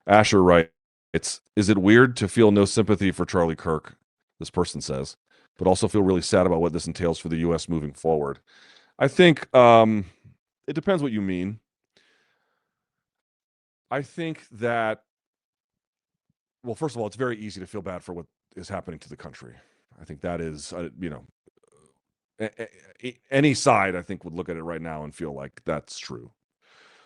Asher writes, is it weird to feel no sympathy for Charlie Kirk? This person says, but also feel really sad about what this entails for the U.S. moving forward. I think it depends what you mean. I think that, well, first of all, it's very easy to feel bad for what is happening to the country. I think that is, any side, I think, would look at it right now and feel like that's true.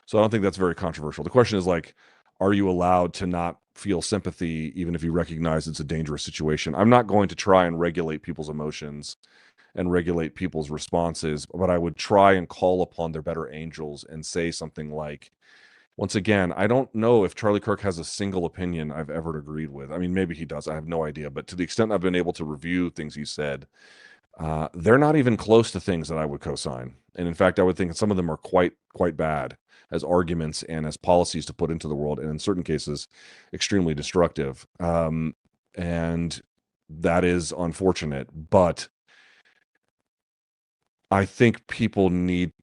So I don't think that's very controversial. The question is like, are you allowed to not feel sympathy even if you recognize it's a dangerous situation? I'm not going to try and regulate people's emotions and regulate people's responses, but I would try and call upon their better angels and say something like, once again, I don't know if Charlie Kirk has a single opinion I've ever agreed with. I mean, maybe he does. I have no idea. But to the extent I've been able to review things he said, they're not even close to things that I would co-sign. And in fact, I would think that some of them are quite bad as arguments and as policies to put into the world, and in certain cases, extremely destructive. And that is unfortunate. But I think people need,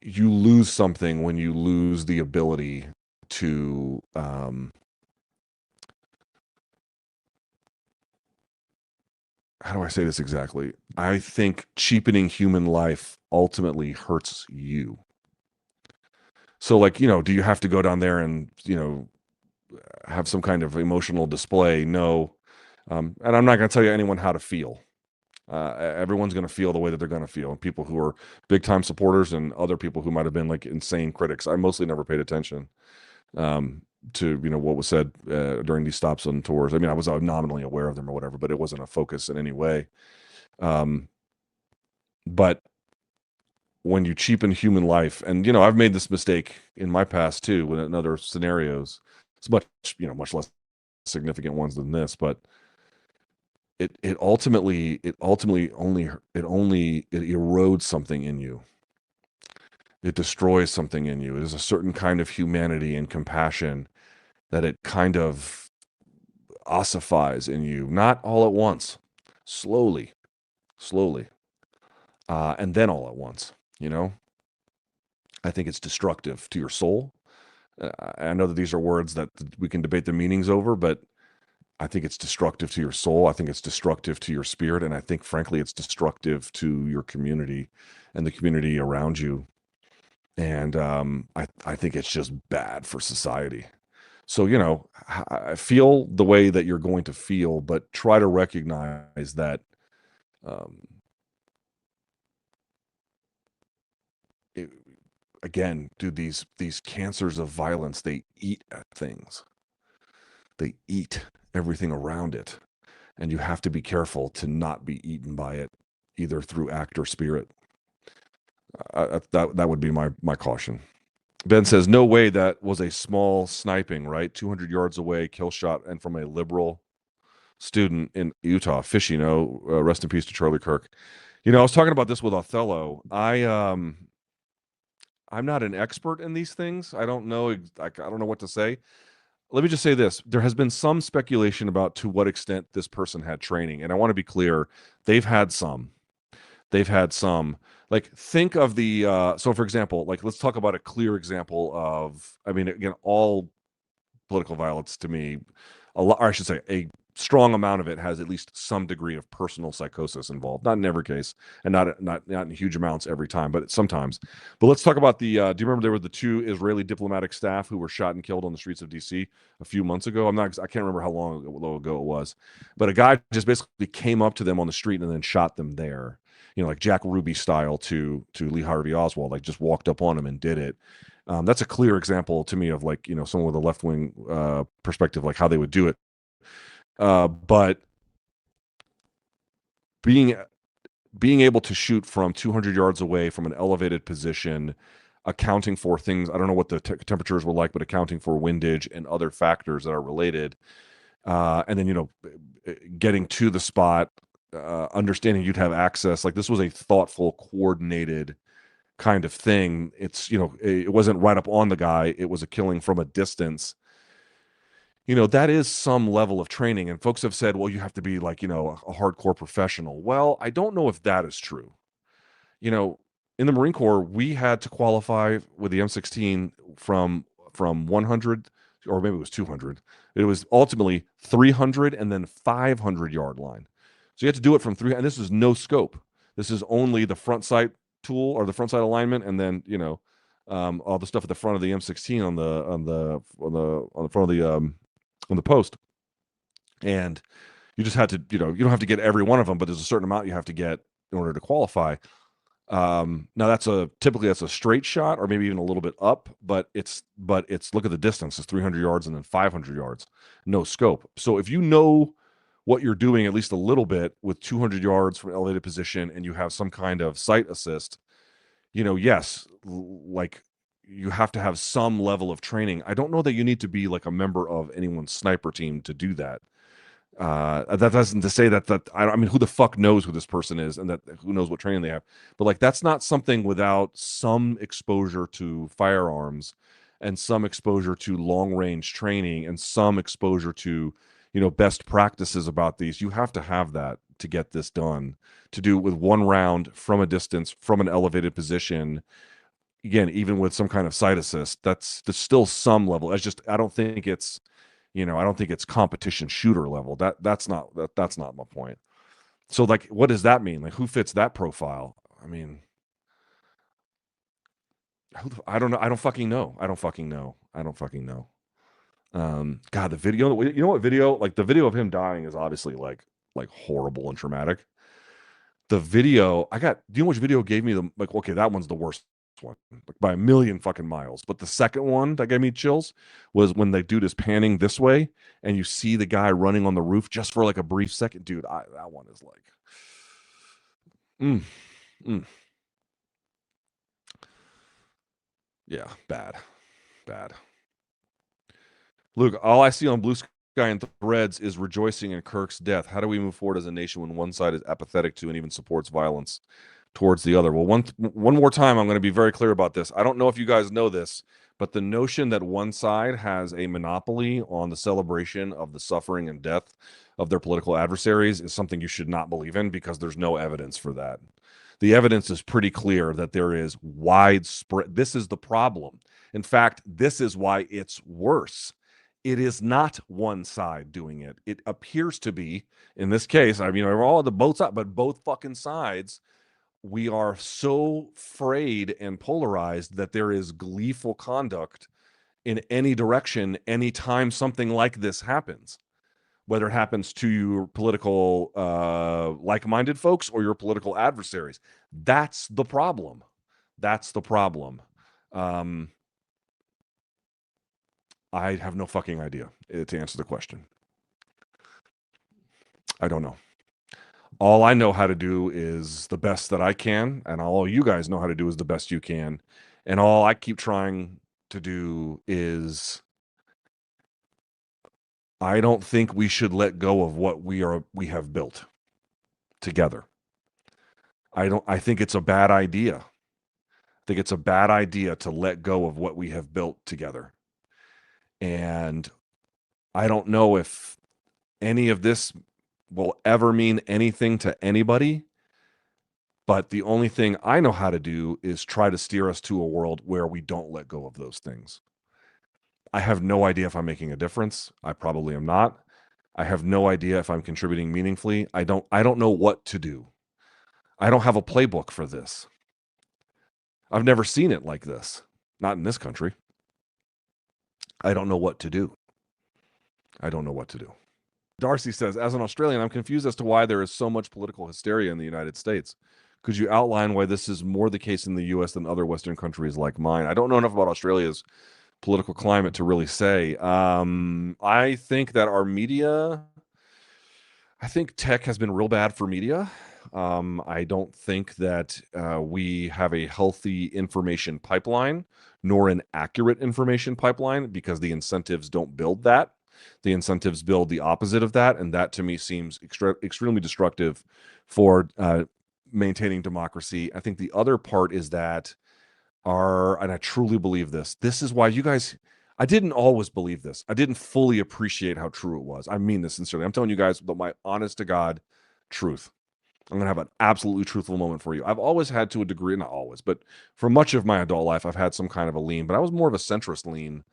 you lose something when you lose the ability to how do I say this exactly? I think cheapening human life ultimately hurts you. So, like, do you have to go down there and, have some kind of emotional display? No. And I'm not going to tell you anyone how to feel. Everyone's going to feel the way that they're going to feel. And people who are big time supporters and other people who might have been like insane critics. I mostly never paid attention to what was said during these stops on tours. I mean, I was nominally aware of them or whatever, but it wasn't a focus in any way. But when you cheapen human life, and I've made this mistake in my past too, in other scenarios, it's much less significant ones than this, but it ultimately only it erodes something in you. It destroys something in you. It is a certain kind of humanity and compassion that it kind of ossifies in you, not all at once, slowly, slowly, and then all at once. I think it's destructive to your soul. I know that these are words that we can debate the meanings over, but I think it's destructive to your soul. I think it's destructive to your spirit. And I think, frankly, it's destructive to your community and the community around you. And I think it's just bad for society. So, I feel the way that you're going to feel, but try to recognize that um, it, again, dude, these cancers of violence, they eat at things. They eat everything around it. And you have to be careful to not be eaten by it, either through act or spirit. That would be my caution. Ben says, no way that was a small sniping, right? 200 yards away, kill shot, and from a liberal student in Utah. Fishy, rest in peace to Charlie Kirk. I was talking about this with Othello. I'm not an expert in these things. I don't know. I don't know what to say. Let me just say this. There has been some speculation about to what extent this person had training. And I want to be clear. They've had some. They've had some. Like, think of the, so for example, like, let's talk about a clear example of, I mean, again, all political violence to me, a lot, or I should say, a strong amount of it has at least some degree of personal psychosis involved. Not in every case, and not in huge amounts every time, but sometimes. But let's talk about the. Do you remember there were the two Israeli diplomatic staff who were shot and killed on the streets of D.C. a few months ago? I can't remember how long ago it was, but a guy just basically came up to them on the street and then shot them there. Like Jack Ruby style to Lee Harvey Oswald, like just walked up on him and did it. That's a clear example to me of like someone with a left wing perspective, like how they would do it. But being able to shoot from 200 yards away from an elevated position, accounting for things, I don't know what the temperatures were like, but accounting for windage and other factors that are related, and then getting to the spot, understanding you'd have access. Like, this was a thoughtful, coordinated kind of thing. It's it wasn't right up on the guy. It was a killing from a distance. That is some level of training. And folks have said, well, you have to be like, a hardcore professional. Well, I don't know if that is true. In the Marine Corps, we had to qualify with the M16 from 100 or maybe it was 200. It was ultimately 300 and then 500-yard line. So you have to do it from 300, and this is no scope. This is only the front sight tool or the front sight alignment, and then all the stuff at the front of the M16 on the front of the on the post. And you just had to, you don't have to get every one of them, but there's a certain amount you have to get in order to qualify. Now typically that's a straight shot or maybe even a little bit up, but it's look at the distance. It's 300 yards and then 500 yards, no scope. So if you know what you're doing at least a little bit with 200 yards from elevated position and you have some kind of sight assist, yes, like you have to have some level of training. I don't know that you need to be like a member of anyone's sniper team to do that. That doesn't to say that I mean, who the fuck knows who this person is and that who knows what training they have, but like that's not something without some exposure to firearms and some exposure to long range training and some exposure to best practices about these. You have to have that to get this done, to do it with one round from a distance from an elevated position, again, even with some kind of sight assist. There's still some level. I don't think it's competition shooter level. That's not my point. So like, what does that mean? Like, who fits that profile? I mean, I don't know. I don't fucking know. God, the video. You know what video? Like the video of him dying is obviously like horrible and traumatic. The video I got. Do you know which video gave me the like? Okay, that one's the worst one, like by a million fucking miles. But the second one that gave me chills was when the dude is panning this way and you see the guy running on the roof just for like a brief second. Dude, that one is like, mm, mm. Yeah, bad. Luke, all I see on Blue Sky and Threads is rejoicing in Kirk's death. How do we move forward as a nation when one side is apathetic to and even supports violence towards the other? Well, one more time, I'm going to be very clear about this. I don't know if you guys know this, but the notion that one side has a monopoly on the celebration of the suffering and death of their political adversaries is something you should not believe in, because there's no evidence for that. The evidence is pretty clear that there is widespread. This is the problem. In fact, this is why it's worse. It is not one side doing it. It appears to be, in this case, I mean, we're all on the both sides, but both fucking sides, we are so frayed and polarized that there is gleeful conduct in any direction anytime something like this happens, whether it happens to your political like-minded folks or your political adversaries. That's the problem. I have no fucking idea, to answer the question. I don't know. All I know how to do is the best that I can, and all you guys know how to do is the best you can. And all I keep trying to do is, I don't think we should let go of what we have built together. I think it's a bad idea. I think it's a bad idea to let go of what we have built together. And I don't know if any of this will ever mean anything to anybody, but the only thing I know how to do is try to steer us to a world where we don't let go of those things. I have no idea if I'm making a difference. I probably am not. I have no idea if I'm contributing meaningfully. I don't know what to do. I don't have a playbook for this. I've never seen it like this. Not in this country. I don't know what to do. Darcy says, as an Australian, I'm confused as to why there is so much political hysteria in the United States. Could you outline why this is more the case in the U.S. than other Western countries like mine? I don't know enough about Australia's political climate to really say. I think that our media, I think tech has been real bad for media. I don't think that we have a healthy information pipeline, nor an accurate information pipeline, because the incentives don't build that. The incentives build the opposite of that, and that to me seems extremely destructive for maintaining democracy. I think the other part is that and I truly believe this is why you guys, I didn't always believe this. I didn't fully appreciate how true it was. I mean this sincerely. I'm telling you guys my honest to God truth. I'm going to have an absolutely truthful moment for you. I've always had, to a degree, not always, but for much of my adult life, I've had some kind of a lean, but I was more of a centrist lean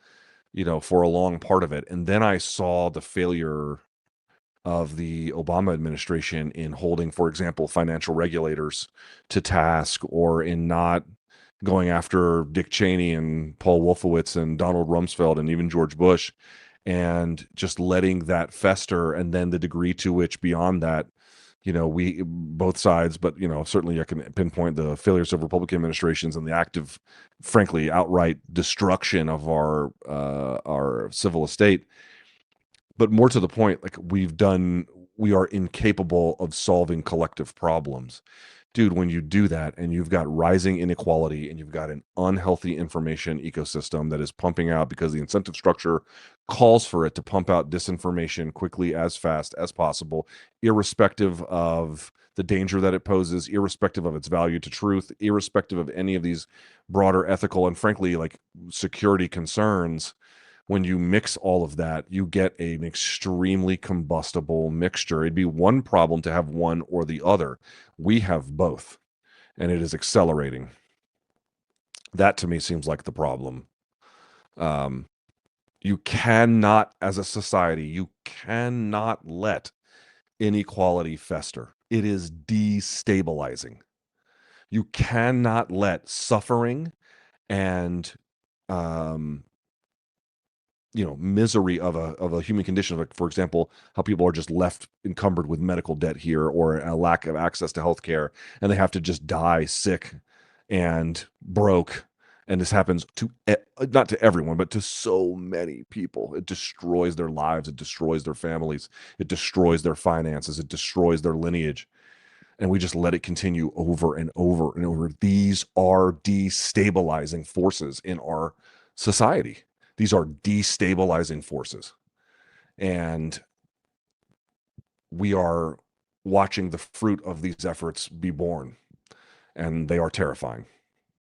for a long part of it. And then I saw the failure of the Obama administration in holding, for example, financial regulators to task, or in not going after Dick Cheney and Paul Wolfowitz and Donald Rumsfeld and even George Bush, and just letting that fester. And then the degree to which beyond that, we both sides, but certainly I can pinpoint the failures of Republican administrations and the active, frankly, outright destruction of our civil estate. But more to the point, like we are incapable of solving collective problems. Dude, when you do that and you've got rising inequality and you've got an unhealthy information ecosystem that is pumping out, because the incentive structure calls for it to pump out disinformation quickly, as fast as possible, irrespective of the danger that it poses, irrespective of its value to truth, irrespective of any of these broader ethical and frankly like security concerns. When you mix all of that, you get an extremely combustible mixture. It'd be one problem to have one or the other. We have both, and it is accelerating. That to me seems like the problem. Um, you cannot, as a society, you cannot let inequality fester. It is destabilizing. You cannot let suffering and um, misery of a human condition, like for example how people are just left encumbered with medical debt here, or a lack of access to health care, and they have to just die sick and broke. And this happens to not to everyone, but to so many people. It destroys their lives, it destroys their families, it destroys their finances, it destroys their lineage. And we just let it continue over and over and over. These are destabilizing forces in our society. These are destabilizing forces. And we are watching the fruit of these efforts be born. And they are terrifying.